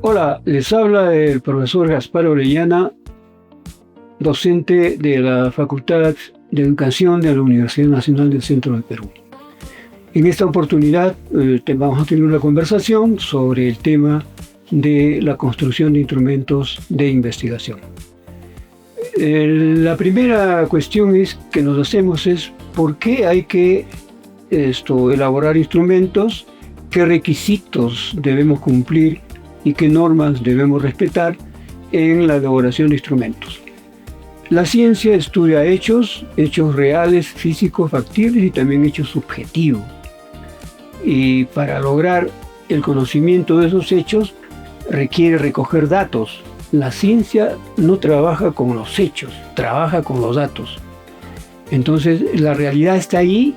Hola, les habla el profesor Gaspar Orellana, docente de la Facultad de Educación de la Universidad Nacional del Centro del Perú. En esta oportunidad vamos a tener una conversación sobre el tema de la construcción de instrumentos de investigación. La primera cuestión que nos hacemos es ¿por qué hay que elaborar instrumentos? ¿Qué requisitos debemos cumplir y qué normas debemos respetar en la elaboración de instrumentos? La ciencia estudia hechos reales, físicos, factibles y también hechos subjetivos. Y para lograr el conocimiento de esos hechos requiere recoger datos. La ciencia no trabaja con los hechos, trabaja con los datos. Entonces la realidad está ahí,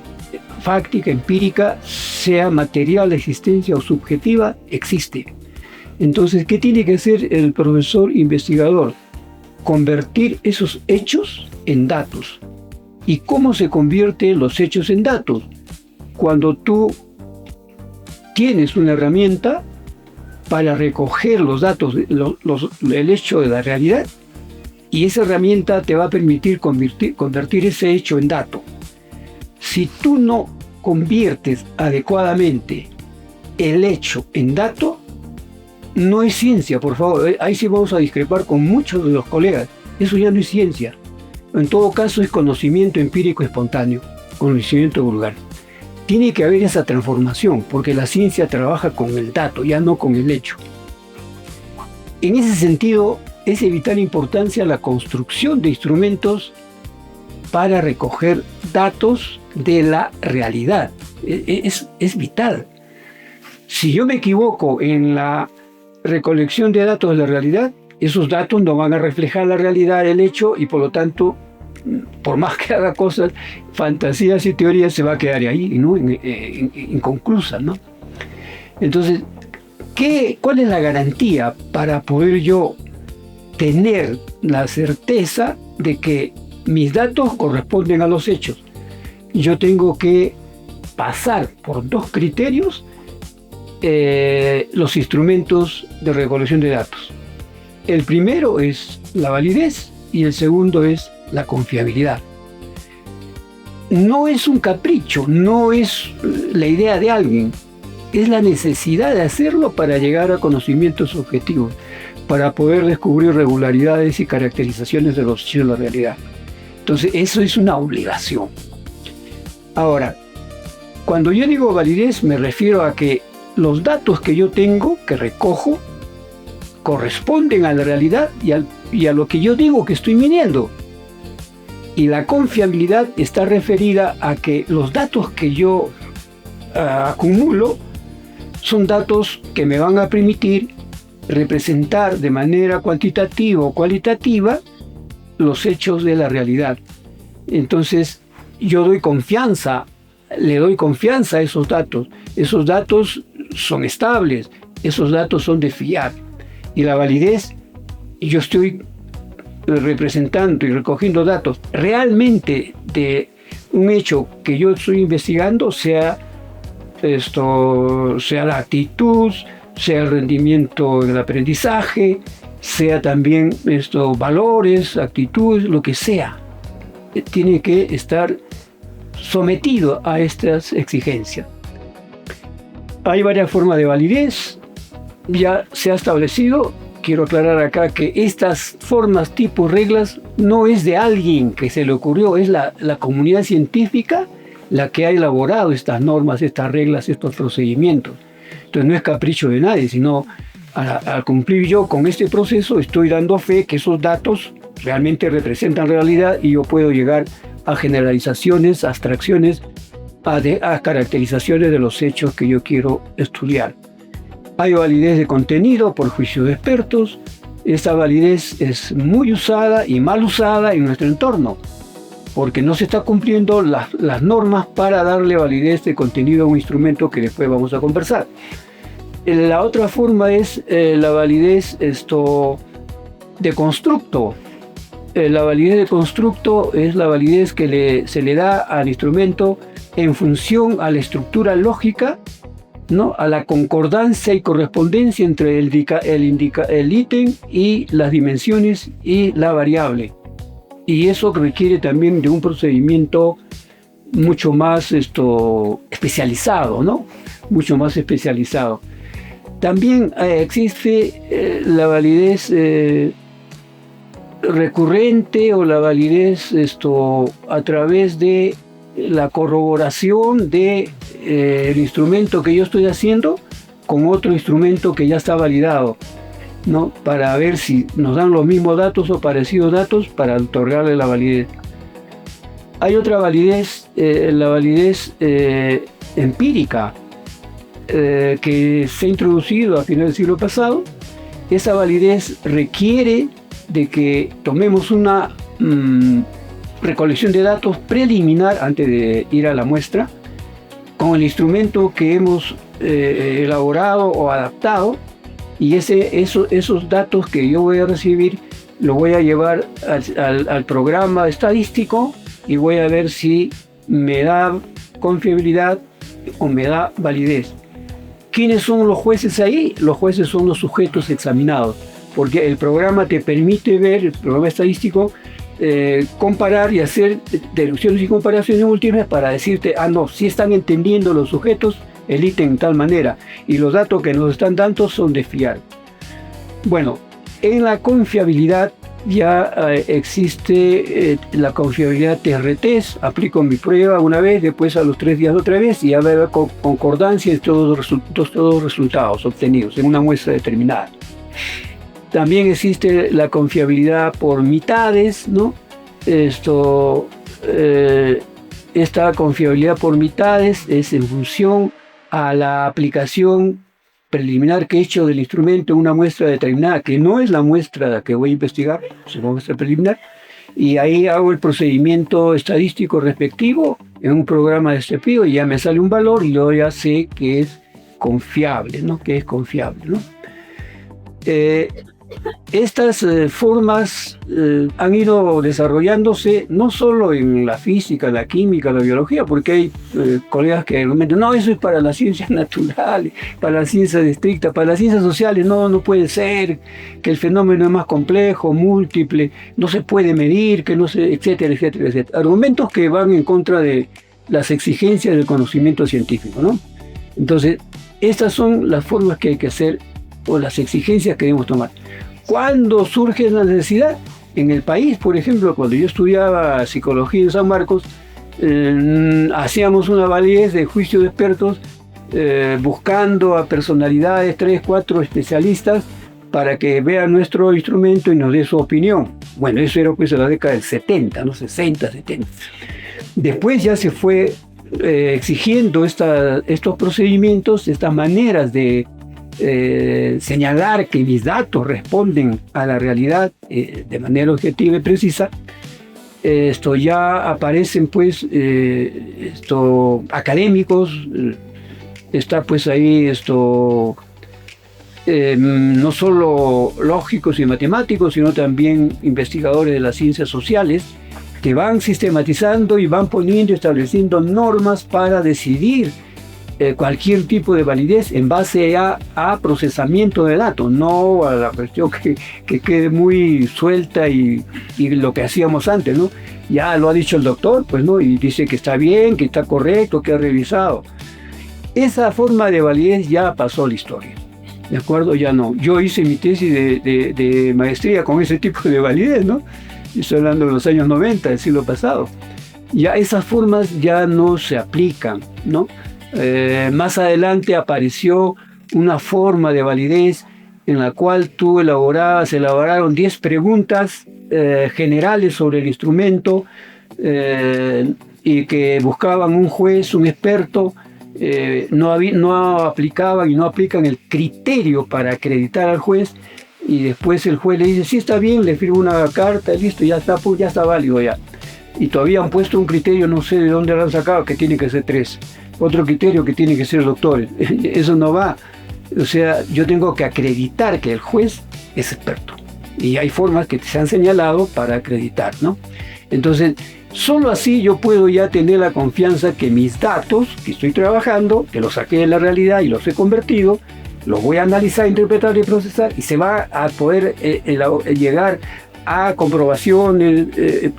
fáctica, empírica, sea material de existencia o subjetiva, existe. Entonces, ¿qué tiene que hacer el profesor investigador? Convertir esos hechos en datos. ¿Y cómo se convierten los hechos en datos? Cuando tú tienes una herramienta para recoger los datos, el hecho de la realidad, y esa herramienta te va a permitir convertir ese hecho en dato. Si tú no conviertes adecuadamente el hecho en dato, no es ciencia, por favor. Ahí sí vamos a discrepar con muchos de los colegas. Eso ya no es ciencia. En todo caso es conocimiento empírico espontáneo, conocimiento vulgar. Tiene que haber esa transformación, porque la ciencia trabaja con el dato, ya no con el hecho. En ese sentido, es de vital importancia la construcción de instrumentos para recoger datos de la realidad. Es vital. Si yo me equivoco en la recolección de datos de la realidad, esos datos no van a reflejar la realidad, el hecho, y por lo tanto, por más que haga cosas, fantasías y teorías, se va a quedar ahí, ¿no? Inconclusa, ¿no? Entonces, ¿cuál es la garantía para poder yo tener la certeza de que mis datos corresponden a los hechos? Yo tengo que pasar por dos criterios los instrumentos de recolección de datos. El primero es la validez y el segundo es la confiabilidad. No es un capricho, no es la idea de alguien, es la necesidad de hacerlo para llegar a conocimientos objetivos, para poder descubrir regularidades y caracterizaciones de los hechos de la realidad. Entonces, eso es una obligación. Ahora, cuando yo digo validez, me refiero a que los datos que yo tengo, que recojo, corresponden a la realidad y a lo que yo digo que estoy midiendo. Y la confiabilidad está referida a que los datos que yo acumulo son datos que me van a permitir representar de manera cuantitativa o cualitativa los hechos de la realidad. Entonces, yo le doy confianza a esos datos. Esos datos son estables, esos datos son de fiar. Y la validez, yo estoy representando y recogiendo datos realmente de un hecho que yo estoy investigando, sea la actitud, sea el rendimiento del aprendizaje, sea también valores, actitudes, lo que sea. Tiene que estar sometido a estas exigencias. Hay varias formas de validez, ya se ha establecido. Quiero aclarar acá que estas formas, tipos, reglas, no es de alguien que se le ocurrió, es la comunidad científica la que ha elaborado estas normas, estas reglas, estos procedimientos. Entonces no es capricho de nadie, sino al cumplir yo con este proceso, estoy dando fe que esos datos realmente representan realidad y yo puedo llegar a generalizaciones, abstracciones, a caracterizaciones de los hechos que yo quiero estudiar. Hay validez de contenido por juicio de expertos. Esta validez es muy usada y mal usada en nuestro entorno, porque no se está cumpliendo las normas para darle validez de contenido a un instrumento que después vamos a conversar. La otra forma es la validez de constructo. La validez de constructo es la validez que se le da al instrumento en función a la estructura lógica ¿no? A la concordancia y correspondencia entre el ítem y las dimensiones y la variable. Y eso requiere también de un procedimiento mucho más especializado, ¿no? Mucho más especializado. También existe la validez recurrente o la validez a través de la corroboración de el instrumento que yo estoy haciendo con otro instrumento que ya está validado, ¿no? Para ver si nos dan los mismos datos o parecidos datos para otorgarle la validez. Hay otra validez, la validez empírica, que se ha introducido a finales del siglo pasado. Esa validez requiere de que tomemos una recolección de datos preliminar antes de ir a la muestra con el instrumento que hemos elaborado o adaptado, y esos datos que yo voy a recibir los voy a llevar al programa estadístico y voy a ver si me da confiabilidad o me da validez. ¿Quiénes son los jueces ahí? Los jueces son los sujetos examinados, porque el programa te permite ver, el programa estadístico, comparar y hacer deducciones y comparaciones múltiples para decirte, no, si están entendiendo los sujetos el ítem de tal manera y los datos que nos están dando son de fiar. Bueno, en la confiabilidad ya existe la confiabilidad TRT, aplico mi prueba una vez, después a los 3 días otra vez y ya va a haber concordancia de todos los resultados obtenidos en una muestra determinada. También existe la confiabilidad por mitades, ¿no? Esta confiabilidad por mitades es en función a la aplicación preliminar que he hecho del instrumento en una muestra determinada, que no es la muestra que voy a investigar, es una muestra preliminar, y ahí hago el procedimiento estadístico respectivo en un programa de estepío y ya me sale un valor y yo ya sé que es confiable, ¿no? Que es confiable, ¿no? Estas formas han ido desarrollándose no solo en la física, la química, la biología, porque hay colegas que argumentan, no, eso es para las ciencias naturales, para las ciencias estrictas, para las ciencias sociales, no puede ser, que el fenómeno es más complejo, múltiple, no se puede medir, que no se, etcétera, etcétera, etcétera. Argumentos que van en contra de las exigencias del conocimiento científico, ¿no? Entonces, estas son las formas que hay que hacer o las exigencias que debemos tomar. ¿Cuándo surge la necesidad? En el país, por ejemplo, cuando yo estudiaba psicología en San Marcos, hacíamos una validez de juicio de expertos buscando a personalidades, 3, 4 especialistas para que vean nuestro instrumento y nos dé su opinión. Bueno, eso era pues en la década del 70, ¿no? 60, 70. Después ya se fue exigiendo estos procedimientos, estas maneras de señalar que mis datos responden a la realidad de manera objetiva y precisa. Ya aparecen pues académicos, está pues ahí no solo lógicos y matemáticos, sino también investigadores de las ciencias sociales que van sistematizando y van poniendo y estableciendo normas para decidir cualquier tipo de validez en base a procesamiento de datos, no a la cuestión que quede muy suelta y lo que hacíamos antes, ¿no? Ya lo ha dicho el doctor, pues, ¿no? Y dice que está bien, que está correcto, que ha revisado. Esa forma de validez ya pasó a la historia, ¿de acuerdo? Ya no. Yo hice mi tesis de maestría con ese tipo de validez, ¿no? Estoy hablando de los años 90 del siglo pasado. Ya esas formas ya no se aplican, ¿no? Más adelante apareció una forma de validez en la cual se elaboraron 10 preguntas generales sobre el instrumento y que buscaban un juez, un experto, no aplicaban y no aplican el criterio para acreditar al juez, y después el juez le dice, sí, está bien, le firmo una carta, listo, ya está válido ya. Y todavía han puesto un criterio, no sé de dónde lo han sacado, que tiene que ser 3. Otro criterio que tiene que ser doctores. Eso no va. O sea, yo tengo que acreditar que el juez es experto. Y hay formas que se han señalado para acreditar, ¿no? Entonces, solo así yo puedo ya tener la confianza que mis datos que estoy trabajando, que los saqué de la realidad y los he convertido, los voy a analizar, interpretar y procesar, y se va a poder llegar a comprobaciones,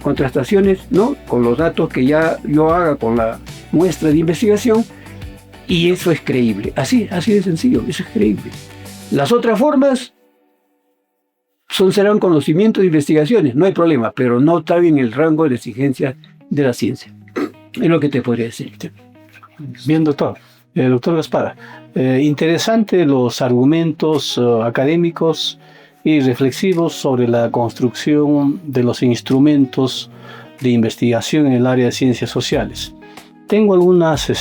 contrastaciones, ¿no? Con los datos que ya yo haga con la muestra de investigación, y eso es creíble. Así de sencillo, eso es creíble. Las otras formas serán conocimientos de investigaciones, no hay problema, pero no está en el rango de exigencia de la ciencia. Es lo que te podría decir. Bien, doctor. Doctor Gaspar, interesante los argumentos académicos y reflexivos sobre la construcción de los instrumentos de investigación en el área de ciencias sociales. Tengo algunas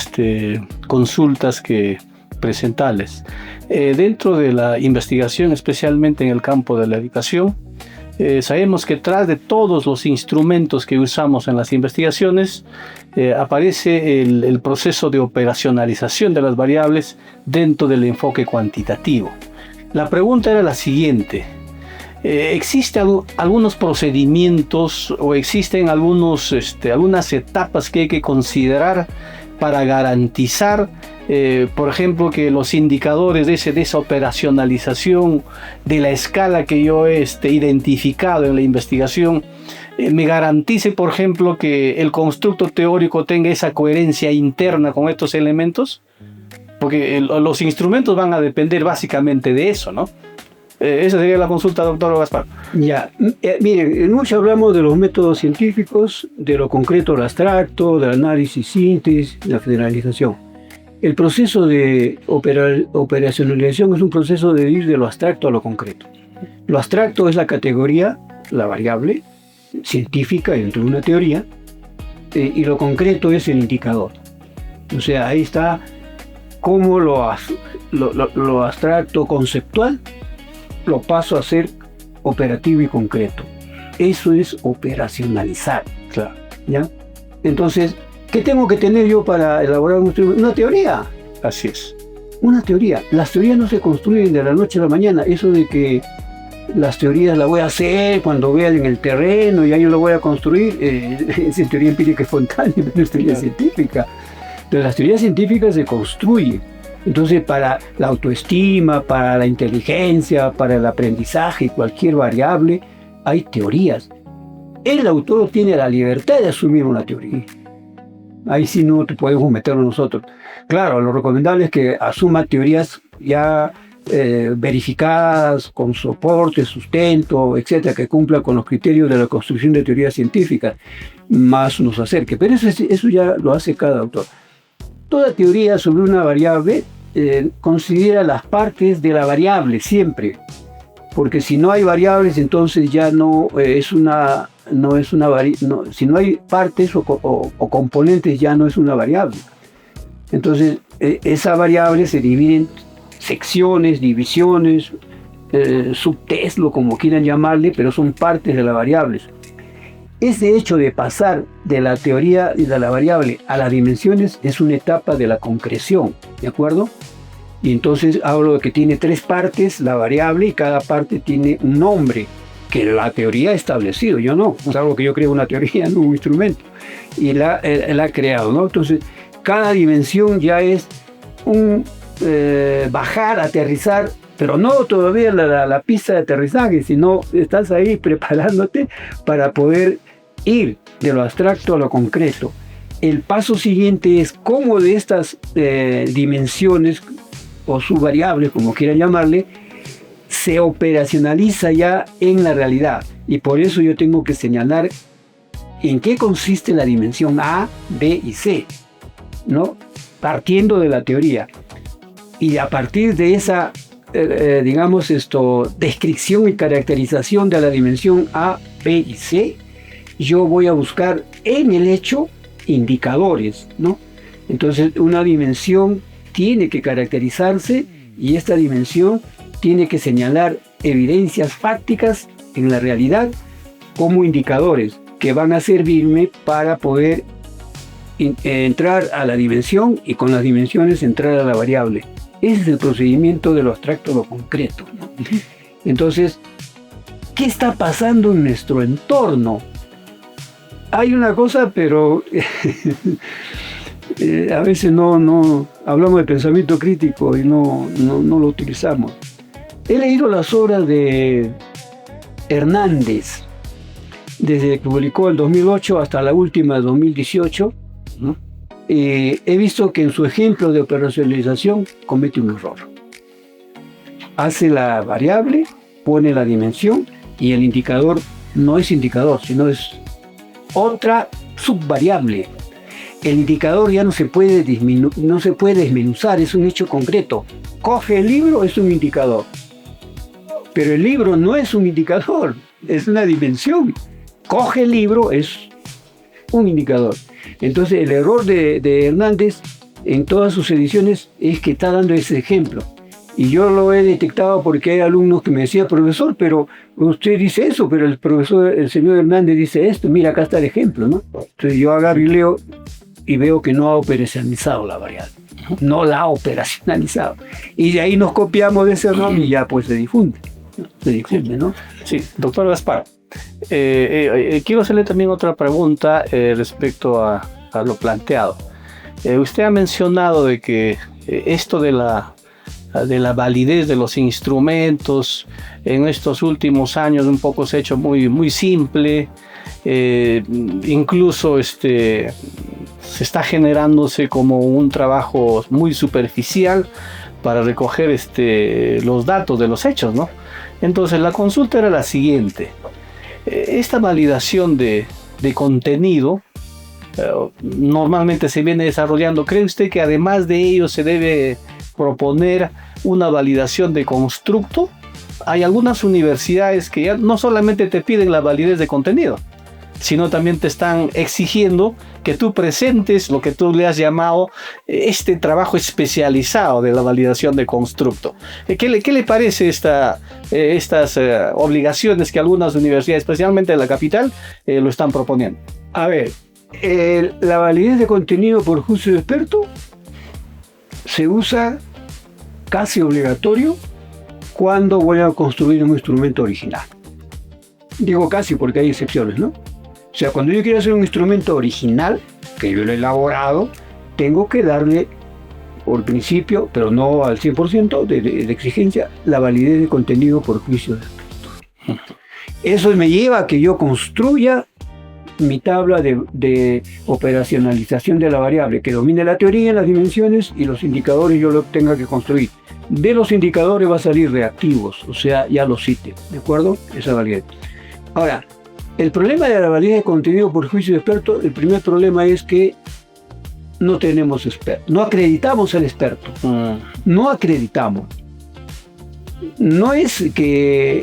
consultas que presentarles. Dentro de la investigación, especialmente en el campo de la educación, sabemos que tras de todos los instrumentos que usamos en las investigaciones, aparece el proceso de operacionalización de las variables dentro del enfoque cuantitativo. La pregunta era la siguiente: ¿existen algunos procedimientos o existen algunas etapas que hay que considerar para garantizar, por ejemplo, que los indicadores de esa operacionalización de la escala que yo he identificado en la investigación me garantice, por ejemplo, que el constructo teórico tenga esa coherencia interna con estos elementos? Porque los instrumentos van a depender básicamente de eso, ¿no? Esa sería la consulta, doctor Gaspar. Ya, miren, mucho hablamos de los métodos científicos, de lo concreto, lo abstracto, del análisis, síntesis, la generalización. El proceso de operacionalización es un proceso de ir de lo abstracto a lo concreto. Lo abstracto es la categoría, la variable científica dentro de una teoría, y lo concreto es el indicador. O sea, ahí está cómo lo abstracto conceptual lo paso a ser operativo y concreto. Eso es operacionalizar. Claro. ¿Ya? Entonces, ¿qué tengo que tener yo para elaborar una teoría? Así es. Una teoría. Las teorías no se construyen de la noche a la mañana. Eso de que las teorías las voy a hacer cuando vea en el terreno y ahí yo lo voy a construir, es teoría empírica espontánea, no es teoría científica. Entonces, las teorías científicas se construyen. Entonces, para la autoestima, para la inteligencia, para el aprendizaje, cualquier variable, hay teorías. El autor tiene la libertad de asumir una teoría. Ahí sí no te podemos meterlo nosotros. Claro, lo recomendable es que asuma teorías ya verificadas, con soporte, sustento, etcétera, que cumplan con los criterios de la construcción de teorías científicas, más nos acerque. Pero eso ya lo hace cada autor. Toda teoría sobre una variable considera las partes de la variable siempre, porque si no hay variables, entonces ya si no hay partes o componentes, ya no es una variable. Entonces, esa variable se divide en secciones, divisiones, subtexto, como quieran llamarle, pero son partes de las variables. Ese hecho de pasar de la teoría y de la variable a las dimensiones es una etapa de la concreción, ¿de acuerdo? Y entonces hablo de que tiene 3 partes, la variable, y cada parte tiene un nombre que la teoría ha establecido, yo no, es algo que yo creo una teoría, no un instrumento, y la ha creado, ¿no? Entonces, cada dimensión ya es un bajar, aterrizar, pero no todavía la pista de aterrizaje, sino estás ahí preparándote para poder ir de lo abstracto a lo concreto. El paso siguiente es cómo de estas dimensiones o subvariables, como quieran llamarle, se operacionaliza ya en la realidad. Y por eso yo tengo que señalar en qué consiste la dimensión A, B y C, ¿no? Partiendo de la teoría. Y a partir de esa descripción y caracterización de la dimensión A, B y C, yo voy a buscar en el hecho indicadores, ¿no? Entonces, una dimensión tiene que caracterizarse y esta dimensión tiene que señalar evidencias fácticas en la realidad como indicadores que van a servirme para poder entrar a la dimensión y con las dimensiones entrar a la variable. Ese es el procedimiento de lo abstracto a lo concreto, ¿no? Entonces, ¿qué está pasando en nuestro entorno? Hay una cosa, pero a veces no hablamos de pensamiento crítico y no lo utilizamos. He leído las obras de Hernández, desde que publicó el 2008 hasta la última, 2018. ¿No? He visto que en su ejemplo de operacionalización comete un error. Hace la variable, pone la dimensión y el indicador no es indicador, sino es otra subvariable. El indicador ya no se puede desmenuzar, es un hecho concreto. Coge el libro, es un indicador. Pero el libro no es un indicador, es una dimensión. Coge el libro, es un indicador. Entonces el error de Hernández en todas sus ediciones es que está dando ese ejemplo. Y yo lo he detectado porque hay alumnos que me decían, profesor, pero usted dice eso, pero el señor Hernández dice esto, mira, acá está el ejemplo, ¿no? Entonces yo agarro y leo y veo que no ha operacionalizado la variable. No la ha operacionalizado. Y de ahí nos copiamos de ese error y ya pues se difunde. ¿No? Sí, doctor Gaspar. Quiero hacerle también otra pregunta respecto a lo planteado. Usted ha mencionado de que esto de la validez de los instrumentos en estos últimos años un poco se ha hecho muy simple, incluso se está generándose como un trabajo muy superficial para recoger los datos de los hechos, ¿no? Entonces la consulta era la siguiente: esta validación de contenido normalmente se viene desarrollando. ¿Cree usted que además de ello se debe proponer una validación de constructo? Hay algunas universidades que ya no solamente te piden la validez de contenido, sino también te están exigiendo que tú presentes lo que tú le has llamado este trabajo especializado de la validación de constructo. ¿Qué le parece estas obligaciones que algunas universidades, especialmente de la capital, lo están proponiendo? A ver, la validez de contenido por juicio de experto se usa casi obligatorio cuando voy a construir un instrumento original. Digo casi porque hay excepciones, ¿no? O sea, cuando yo quiero hacer un instrumento original, que yo lo he elaborado, tengo que darle, por principio, pero no al 100% de exigencia, la validez de contenido por juicio de experto. Eso me lleva a que yo construya mi tabla de operacionalización de la variable, que domine la teoría, las dimensiones y los indicadores yo lo tenga que construir. De los indicadores va a salir reactivos, o sea, ya los cite, ¿de acuerdo? Esa validez. Ahora, el problema de la validez de contenido por juicio de experto, el primer problema es que no tenemos experto, no acreditamos al experto, no acreditamos. No es que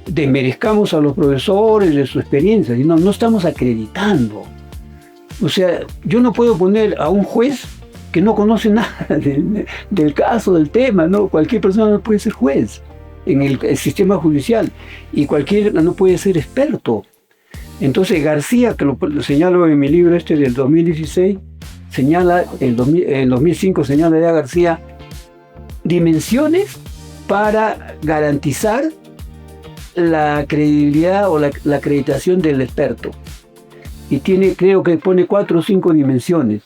desmerezcamos a los profesores de su experiencia, sino no estamos acreditando. O sea, yo no puedo poner a un juez que no conoce nada del caso, del tema, ¿no? Cualquier persona no puede ser juez en el sistema judicial y cualquiera no puede ser experto. Entonces García, que lo señalo en mi libro del 2016, señala, en 2005 señala ya García, dimensiones para garantizar la credibilidad o la acreditación del experto. Y creo que pone 4 o 5 dimensiones,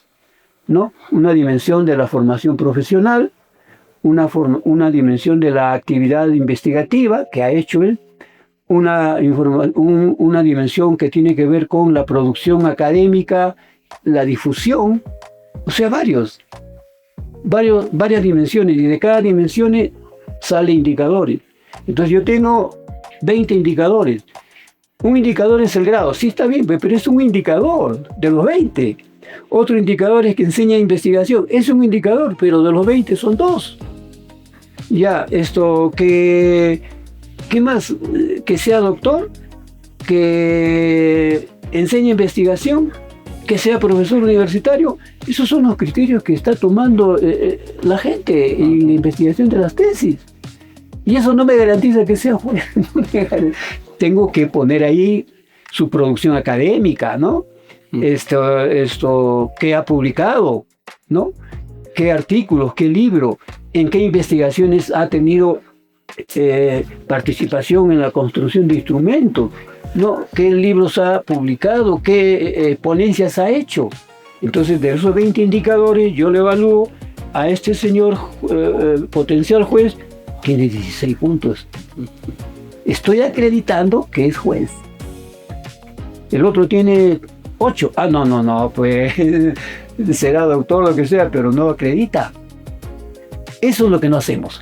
¿no? Una dimensión de la formación profesional, una dimensión de la actividad investigativa que ha hecho él, una dimensión que tiene que ver con la producción académica, la difusión, o sea, varias dimensiones, y de cada dimensión sale indicadores. Entonces yo tengo 20 indicadores. Un indicador es el grado, sí está bien, pero es un indicador de los 20. Otro indicador es que enseña investigación, es un indicador, pero de los 20 son 2. Ya, ¿qué más? Que sea doctor, que enseñe investigación, que sea profesor universitario. Esos son los criterios que está tomando la gente en la investigación de las tesis. Y eso no me garantiza que sea juez. Tengo que poner ahí su producción académica, ¿no? ¿Qué ha publicado? ¿No? ¿Qué artículos? ¿Qué libro? ¿En qué investigaciones ha tenido participación en la construcción de instrumentos, ¿no? ¿Qué libros ha publicado? ¿Qué ponencias ha hecho? Entonces, de esos 20 indicadores, yo le evalúo a este señor potencial juez, tiene 16 puntos. Estoy acreditando que es juez. El otro tiene 8. No, pues será doctor, lo que sea, pero no acredita. Eso es lo que no hacemos.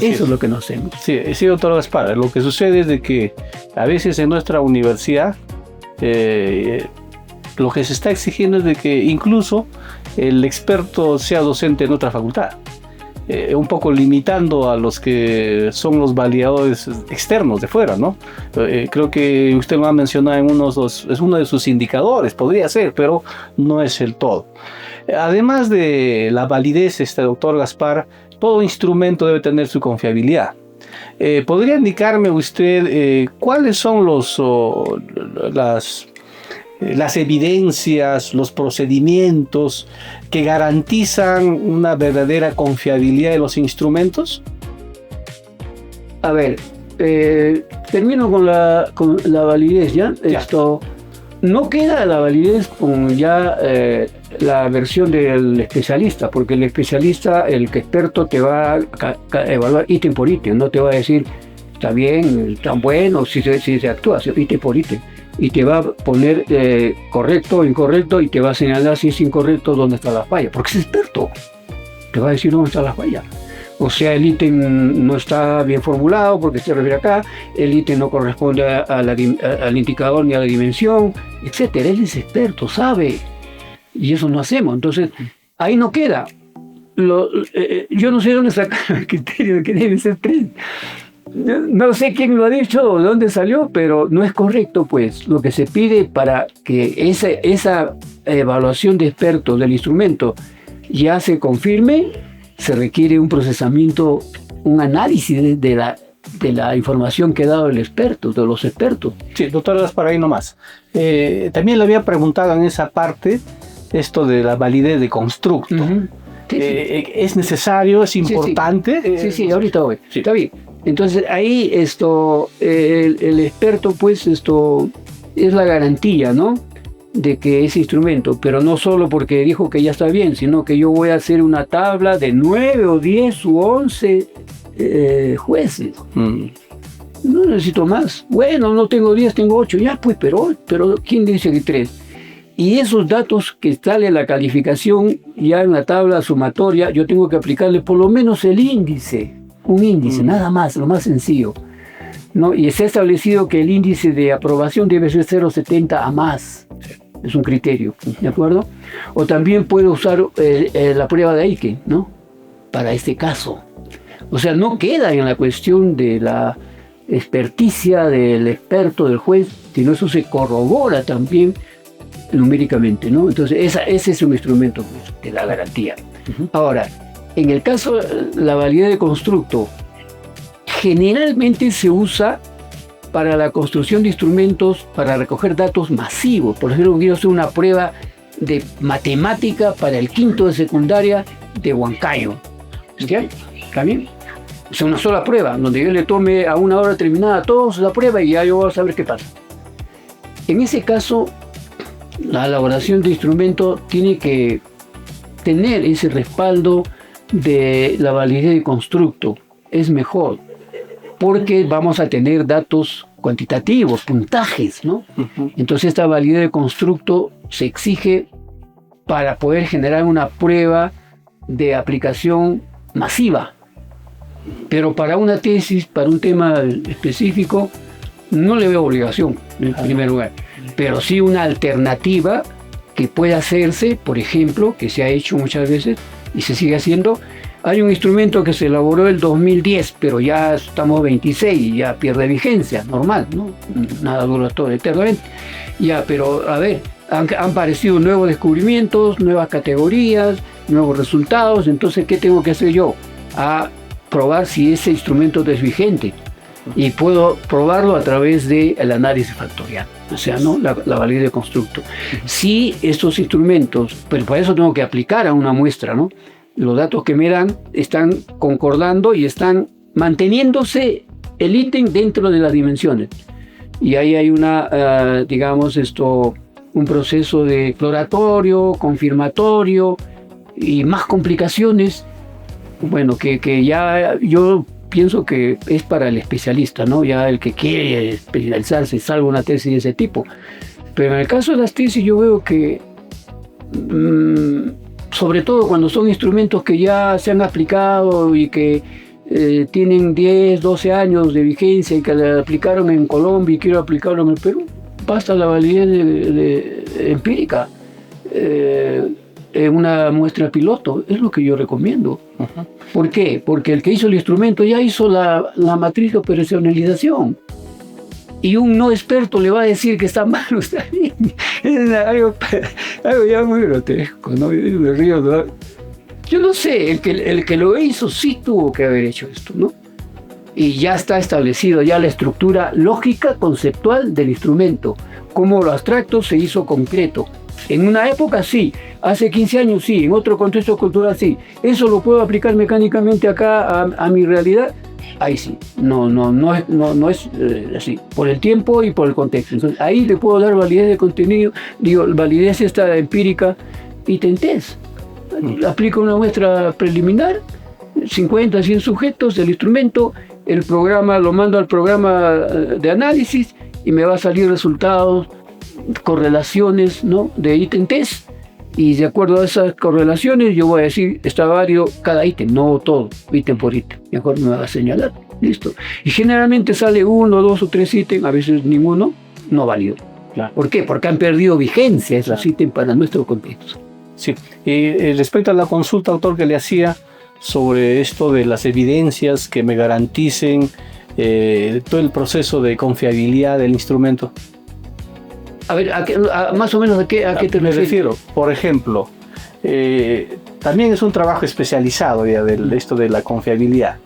Eso es lo que no hacemos. Sí, sí, doctor Gaspar. Lo que sucede es de que a veces en nuestra universidad lo que se está exigiendo es de que incluso el experto sea docente en otra facultad. Un poco limitando a los que son los validadores externos de fuera, ¿no? Creo que usted lo ha mencionado en es uno de sus indicadores, podría ser, pero no es el todo. Además de la validez, doctor Gaspar, todo instrumento debe tener su confiabilidad. ¿Podría indicarme usted cuáles son las evidencias, los procedimientos que garantizan una verdadera confiabilidad de los instrumentos? A ver, termino con la validez, ¿ya? Esto no queda la validez con ya la versión del especialista, porque el especialista, el experto, te va a evaluar ítem por ítem, no te va a decir está bien, está bueno, si se actúa, ítem por ítem, y te va a poner correcto o incorrecto, y te va a señalar si es incorrecto dónde está la falla, porque es experto, te va a decir dónde está la falla. O sea, el ítem no está bien formulado porque se refiere acá, el ítem no corresponde al indicador ni a la dimensión, etcétera. Él es experto, sabe, y eso no hacemos. Entonces, ahí no queda. Yo no sé dónde sacar el criterio de que debe ser 3. No sé quién lo ha dicho o de dónde salió, pero no es correcto, pues. Lo que se pide para que esa evaluación de expertos del instrumento ya se confirme, se requiere un procesamiento, un análisis de la información que ha dado el experto, de los expertos. Sí, doctor Gaspar, ahí nomás. También le había preguntado en esa parte esto de la validez de constructo. Uh-huh. Sí. ¿Es necesario? ¿Es importante? Sí, ahorita voy. Sí. Está bien. Entonces ahí el experto, pues es la garantía, ¿no?, de que ese instrumento, pero no solo porque dijo que ya está bien, sino que yo voy a hacer una tabla de 9 o 10 u 11 jueces. No necesito más. Bueno, no tengo 10, tengo 8. Ya, pues, pero ¿quién dice que 3? Y esos datos que sale la calificación ya en la tabla sumatoria, yo tengo que aplicarle por lo menos el índice. Un índice, nada más, lo más sencillo, ¿no? Y se ha establecido que el índice de aprobación debe ser 0,70 a más. Es un criterio, ¿de acuerdo? O también puedo usar la prueba de Aiken, ¿no?, para este caso. O sea, no queda en la cuestión de la experticia del experto, del juez, sino eso se corrobora también numéricamente, ¿no? Entonces, ese es un instrumento que da garantía. Uh-huh. Ahora, en el caso de la validez de constructo, generalmente se usa para la construcción de instrumentos para recoger datos masivos. Por ejemplo, quiero hacer una prueba de matemática para el quinto de secundaria de Huancayo. ¿Está bien? O sea, una sola prueba, donde yo le tome a una hora determinada todos la prueba y ya yo voy a saber qué pasa. En ese caso, la elaboración de instrumento tiene que tener ese respaldo de la validez de constructo. Es mejor, porque vamos a tener datos cuantitativos, puntajes, ¿no? Uh-huh. Entonces esta validez de constructo se exige para poder generar una prueba de aplicación masiva. Pero para una tesis, para un tema específico, no le veo obligación, en primer lugar. Pero sí una alternativa que puede hacerse, por ejemplo, que se ha hecho muchas veces y se sigue haciendo. Hay un instrumento que se elaboró en el 2010, pero ya estamos 26 y ya pierde vigencia, normal, ¿no? Nada dura todo eternamente. Ya, pero a ver, han aparecido nuevos descubrimientos, nuevas categorías, nuevos resultados. Entonces, ¿qué tengo que hacer yo? A probar si ese instrumento es vigente. Y puedo probarlo a través del análisis factorial, o sea, ¿no?, la validez de constructo. Si estos instrumentos, pero para eso tengo que aplicar a una muestra, ¿no? Los datos que me dan están concordando y están manteniéndose el ítem dentro de las dimensiones. Y ahí hay un proceso de exploratorio, confirmatorio y más complicaciones, bueno, que ya yo pienso que es para el especialista, ¿no? Ya el que quiere especializarse, salvo una tesis de ese tipo. Pero en el caso de las tesis yo veo que, sobre todo cuando son instrumentos que ya se han aplicado y que tienen 10, 12 años de vigencia y que la aplicaron en Colombia y quiero aplicarlo en el Perú, basta la validez empírica en una muestra piloto, es lo que yo recomiendo. Uh-huh. ¿Por qué? Porque el que hizo el instrumento ya hizo la matriz de operacionalización. Y un no experto le va a decir que está mal o está bien. Es algo ya muy grotesco, ¿no? Me río, ¿no? Yo no sé, el que lo hizo sí tuvo que haber hecho esto, ¿no? Y ya está establecido ya la estructura lógica, conceptual del instrumento. Como lo abstracto se hizo concreto. En una época sí, hace 15 años sí, en otro contexto cultural sí. ¿Eso lo puedo aplicar mecánicamente acá a mi realidad? Ahí sí, no es así, por el tiempo y por el contexto. Entonces ahí le puedo dar validez de contenido, validez esta empírica y test. Aplico una muestra preliminar, 50, 100 sujetos del instrumento, el programa lo mando al programa de análisis y me va a salir resultados, correlaciones, ¿no?, de ítem test, y de acuerdo a esas correlaciones yo voy a decir está válido cada ítem, no todo, ítem por ítem, mejor me va a señalar, listo. Y generalmente sale 1, 2 o 3 ítems, a veces ninguno, no válido. Claro. ¿Por qué? Porque han perdido vigencia esos ítems para nuestro contexto. Sí, y respecto a la consulta, doctor, que le hacía sobre esto de las evidencias que me garanticen todo el proceso de confiabilidad del instrumento. A ver, más o menos ¿a qué te me refiero? Por ejemplo, también es un trabajo especializado ya de esto de la confiabilidad.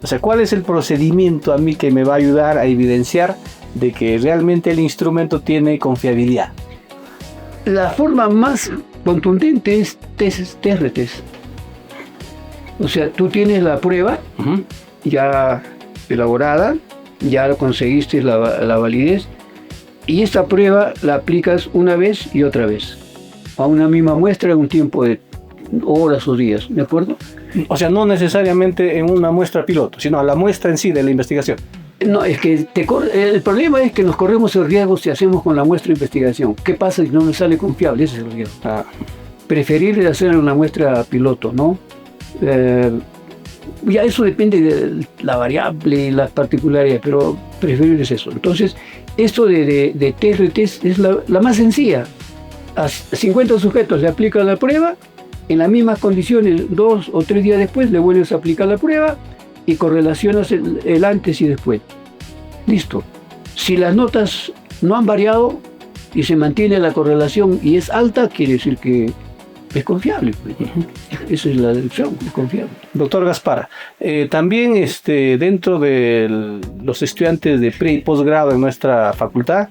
O sea, ¿cuál es el procedimiento a mí que me va a ayudar a evidenciar de que realmente el instrumento tiene confiabilidad? La forma más contundente es test-retest. O sea, tú tienes la prueba ya elaborada, ya conseguiste la validez, y esta prueba la aplicas una vez y otra vez a una misma muestra en un tiempo de horas o días, ¿de acuerdo? O sea, no necesariamente en una muestra piloto, sino a la muestra en sí de la investigación. No, es que el problema es que nos corremos el riesgo si hacemos con la muestra de investigación. ¿Qué pasa si no nos sale confiable? Ese es el riesgo. Preferible hacer una muestra piloto, ¿no? Ya eso depende de la variable y las particularidades, pero preferible es eso. Entonces, esto de test-retest es la más sencilla. A 50 sujetos le aplicas la prueba, en las mismas condiciones, 2 o 3 días después le vuelves a aplicar la prueba y correlacionas el antes y después. Listo. Si las notas no han variado y se mantiene la correlación y es alta, quiere decir que es confiable. Esa es la deducción, es confiable. Doctor Gaspara, también dentro de los estudiantes de pre y posgrado en nuestra facultad,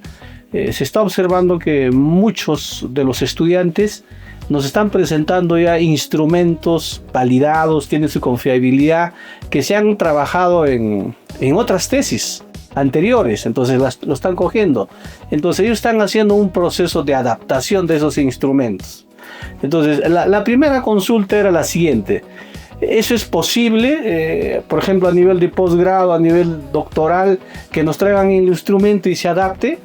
se está observando que muchos de los estudiantes nos están presentando ya instrumentos validados, tienen su confiabilidad, que se han trabajado en otras tesis anteriores, entonces lo están cogiendo. Entonces ellos están haciendo un proceso de adaptación de esos instrumentos. Entonces la primera consulta era la siguiente: ¿eso es posible, por ejemplo, a nivel de posgrado, a nivel doctoral, que nos traigan el instrumento y se adapte?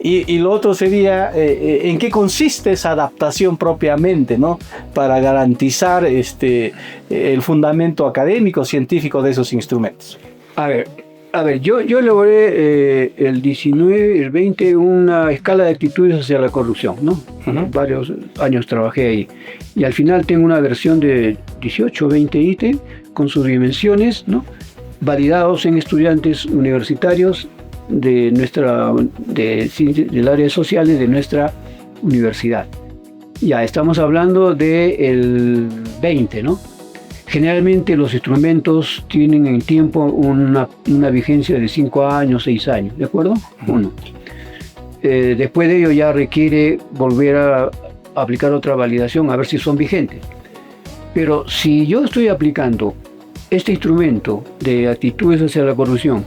Y lo otro sería, ¿en qué consiste esa adaptación propiamente, ¿no?, para garantizar el fundamento académico, científico de esos instrumentos? A ver, yo elaboré el 19, el 20, una escala de actitudes hacia la corrupción, ¿no? Uh-huh. Varios años trabajé ahí. Y al final tengo una versión de 18 o 20 ítems con sus dimensiones, ¿no?, validados en estudiantes universitarios del área de sociales de nuestra universidad. Ya estamos hablando del 20, ¿no? Generalmente los instrumentos tienen en tiempo una vigencia de 5 años, 6 años, ¿de acuerdo? Uno. Después de ello ya requiere volver a aplicar otra validación a ver si son vigentes. Pero si yo estoy aplicando este instrumento de actitudes hacia la corrupción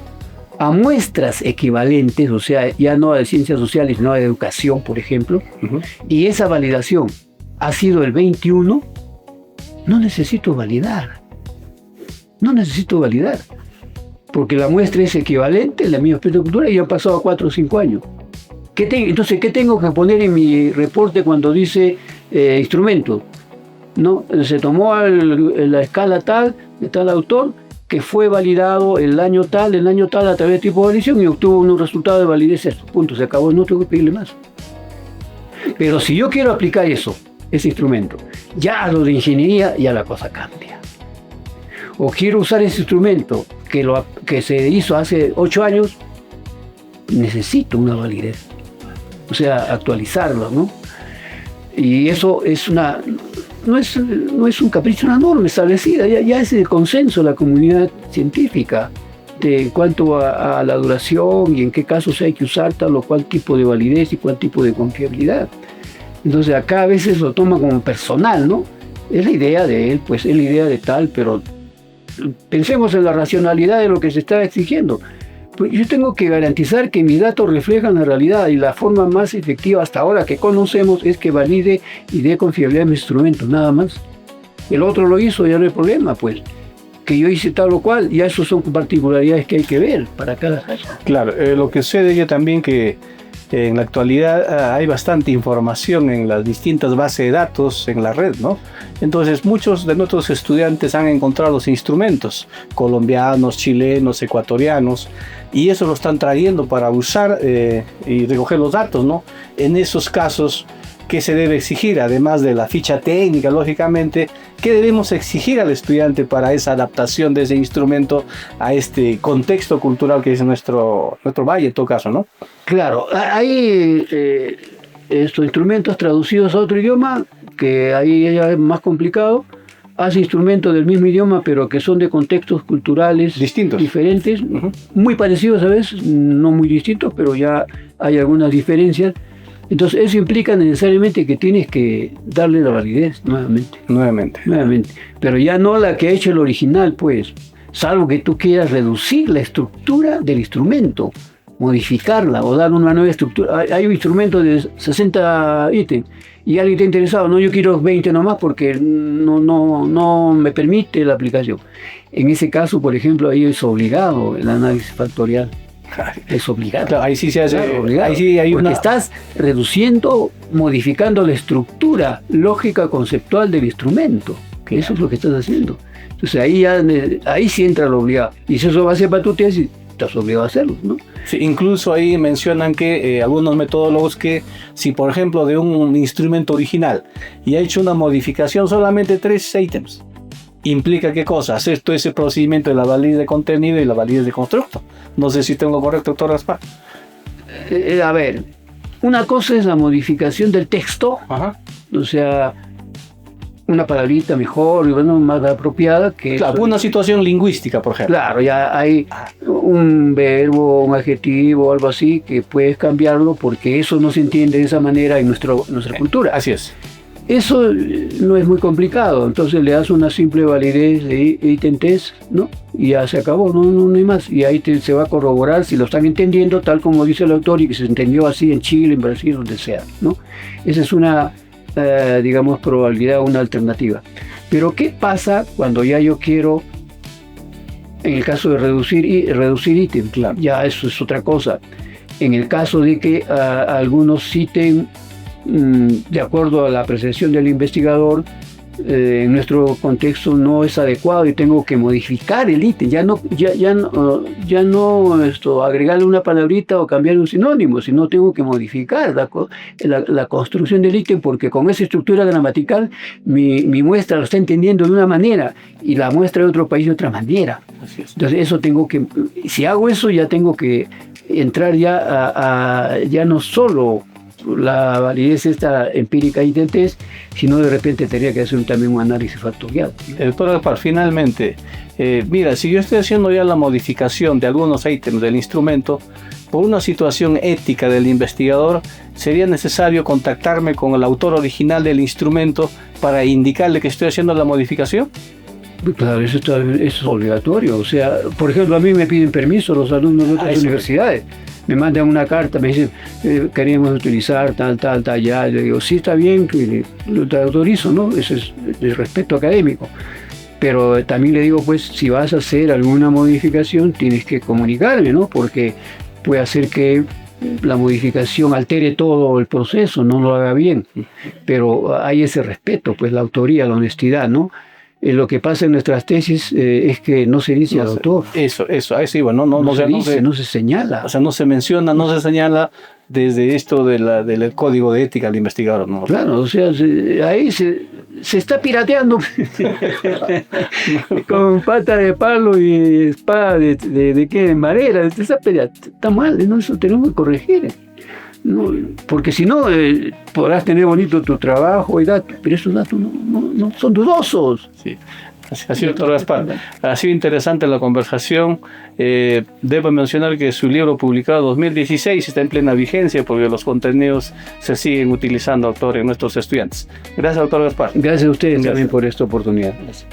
a muestras equivalentes, o sea, ya no de ciencias sociales, sino de educación, por ejemplo, y esa validación ha sido el 21, no necesito validar. No necesito validar. Porque la muestra es equivalente en la misma aspecto de cultura y ya han pasado 4 o 5 años. Entonces, ¿qué tengo que poner en mi reporte cuando dice instrumento? ¿No? Se tomó la escala tal, de tal autor, que fue validado el año tal a través de tipo de validación y obtuvo un resultado de validez. Punto, se acabó, no tengo que pedirle más. Pero si yo quiero aplicar ese instrumento, ya a lo de ingeniería, ya la cosa cambia. O quiero usar ese instrumento que se hizo hace 8 años, necesito una validez. O sea, actualizarlo, ¿no? Y eso es no es un capricho, una norma establecida, ya es el consenso de la comunidad científica de cuanto a la duración y en qué casos hay que usar tal o cual tipo de validez y cuál tipo de confiabilidad. Entonces acá a veces lo toma como personal, ¿no? Es la idea de él, pues es la idea de tal, pero pensemos en la racionalidad de lo que se está exigiendo. Pues yo tengo que garantizar que mis datos reflejan la realidad y la forma más efectiva hasta ahora que conocemos es que valide y dé confiabilidad a mis instrumentos, nada más. El otro lo hizo, ya no hay problema, pues. Que yo hice tal o cual, ya eso son particularidades que hay que ver para cada caso. Claro, lo que sucede ya también que en la actualidad hay bastante información en las distintas bases de datos en la red, ¿no? Entonces muchos de nuestros estudiantes han encontrado los instrumentos colombianos, chilenos, ecuatorianos, y eso lo están trayendo para usar y recoger los datos, ¿no? En esos casos, ¿qué se debe exigir? Además de la ficha técnica, lógicamente, ¿qué debemos exigir al estudiante para esa adaptación de ese instrumento a este contexto cultural que es nuestro valle, en todo caso, ¿no? Claro, hay estos instrumentos traducidos a otro idioma, que ahí ya es más complicado. Hace instrumentos del mismo idioma, pero que son de contextos culturales distintos, diferentes, muy parecidos a veces, no muy distintos, pero ya hay algunas diferencias. Entonces eso implica necesariamente que tienes que darle la validez nuevamente. Pero ya no la que ha hecho el original, pues, salvo que tú quieras reducir la estructura del instrumento, modificarla o dar una nueva estructura. Hay un instrumento de 60 ítems y alguien está interesado, no, yo quiero 20 nomás porque no me permite la aplicación. En ese caso, por ejemplo, ahí es obligado el análisis factorial. Es obligado. Claro, ahí sí se hace. Claro, obligado. Ahí sí hay porque estás reduciendo, modificando la estructura lógica conceptual del instrumento, que eso es lo que estás haciendo. Entonces ahí sí entra lo obligado. Y si eso va a ser para tu tesis, estás obligado a hacerlo, ¿no? Sí, incluso ahí mencionan que algunos metodólogos que si por ejemplo de un instrumento original y ha hecho una modificación solamente 3 ítems, implica qué cosa, hacer todo ese procedimiento de la validez de contenido y la validez de constructo. No sé si tengo correcto, doctor Gaspar. A ver, una cosa es la modificación del texto, o sea, una palabrita mejor y bueno, más apropiada que claro, eso. Una situación lingüística, por ejemplo. Claro, ya hay un verbo, un adjetivo, algo así, que puedes cambiarlo porque eso no se entiende de esa manera en nuestra cultura. Así es. Eso no es muy complicado, entonces le das una simple validez de ítem test, ¿no? Y ya se acabó, no hay más. Y ahí se va a corroborar si lo están entendiendo tal como dice el autor y que se entendió así en Chile, en Brasil, donde sea, ¿no? Esa es una, digamos, probabilidad, una alternativa. Pero ¿qué pasa cuando ya yo quiero, en el caso de reducir ítem? Claro. Ya eso es otra cosa. En el caso de que algunos citen de acuerdo a la apreciación del investigador, en nuestro contexto no es adecuado y tengo que modificar el ítem, ya no agregarle una palabrita o cambiar un sinónimo, sino tengo que modificar la construcción del ítem porque con esa estructura gramatical mi muestra lo está entendiendo de una manera y la muestra de otro país de otra manera. Así es. Entonces eso si hago eso ya tengo que entrar ya no solo la validez esta empírica y de test, sino de repente tendría que hacer también un análisis factorial. Doctor Gaspar, finalmente, mira, si yo estoy haciendo ya la modificación de algunos ítems del instrumento, por una situación ética del investigador, ¿sería necesario contactarme con el autor original del instrumento para indicarle que estoy haciendo la modificación? Claro, eso es obligatorio. O sea, por ejemplo, a mí me piden permiso los alumnos de otras universidades. Me mandan una carta, me dicen, queríamos utilizar tal, ya. Yo digo, sí, está bien, te autorizo, ¿no? Eso es de respeto académico. Pero también le digo, pues, si vas a hacer alguna modificación, tienes que comunicarme, ¿no? Porque puede hacer que la modificación altere todo el proceso, no lo haga bien. Pero hay ese respeto, pues, la autoría, la honestidad, ¿no? Lo que pasa en nuestras tesis es que no se dice al autor. Eso, sí, bueno, no se señala. O sea, no se menciona, no se señala desde esto del código de ética del investigador, ¿no? Claro, o sea, ahí se está pirateando con pata de palo y espada de qué, de madera. Está mal, ¿no? Eso tenemos que corregir. No, porque si no, podrás tener bonito tu trabajo y datos, pero esos datos no son dudosos. Sí. Así, doctor Gaspar, ha sido interesante la conversación. Debo mencionar que su libro publicado en 2016 está en plena vigencia porque los contenidos se siguen utilizando, doctor, en nuestros estudiantes. Gracias, doctor Gaspar. Gracias a ustedes también por esta oportunidad. Gracias.